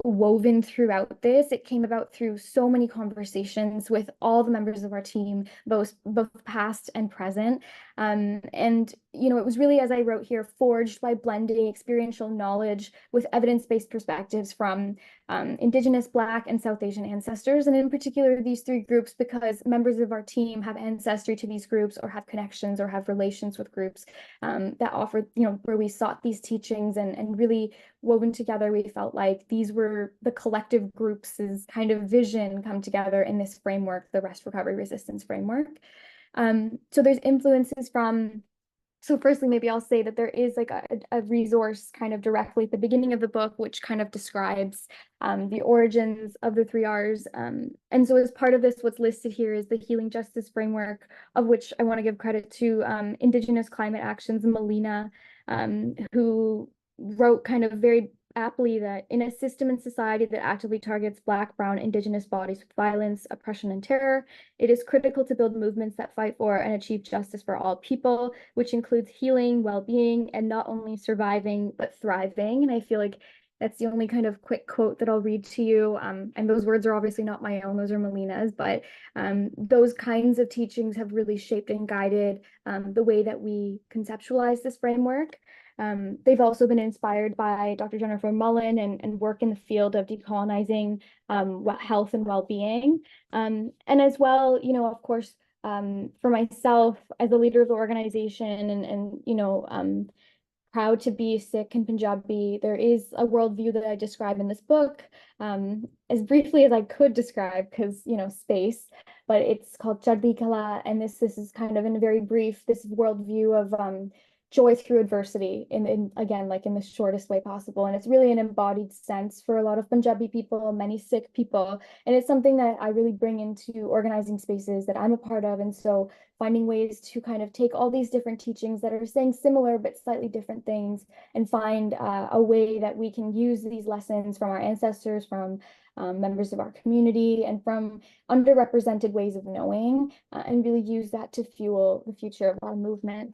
woven throughout this. It came about through so many conversations with all the members of our team, both past and present. And it was really, as I wrote here, forged by blending experiential knowledge with evidence-based perspectives from Indigenous, Black, and South Asian ancestors, and in particular these three groups because members of our team have ancestry to these groups or have connections or have relations with groups that offer, where we sought these teachings and really woven together, we felt like these were the collective groups' kind of vision come together in this framework, the rest, recovery, resistance framework. So there's influences from, so firstly, maybe I'll say that there is like a resource kind of directly at the beginning of the book, which kind of describes the origins of the three R's. And so as part of this, what's listed here is the Healing Justice Framework, of which I want to give credit to Indigenous Climate Action's Melina, who wrote kind of very aptly that in a system and society that actively targets Black, Brown, Indigenous bodies with violence, oppression, and terror, it is critical to build movements that fight for and achieve justice for all people, which includes healing, well-being, and not only surviving, but thriving. And I feel like that's the only kind of quick quote that I'll read to you. And those words are obviously not my own, those are Melina's, but those kinds of teachings have really shaped and guided the way that we conceptualize this framework. They've also been inspired by Dr. Jennifer Mullen and work in the field of decolonizing health and well-being. And as well, of course, for myself as a leader of the organization and proud to be Sikh and Punjabi, there is a worldview that I describe in this book as briefly as I could describe because, space, but it's called Chardi Kala. And this is kind of in a very brief, this worldview of joy through adversity in again, like in the shortest way possible. And it's really an embodied sense for a lot of Punjabi people, many Sikh people. And it's something that I really bring into organizing spaces that I'm a part of. And so finding ways to kind of take all these different teachings that are saying similar but slightly different things and find a way that we can use these lessons from our ancestors, from members of our community, and from underrepresented ways of knowing, and really use that to fuel the future of our movement.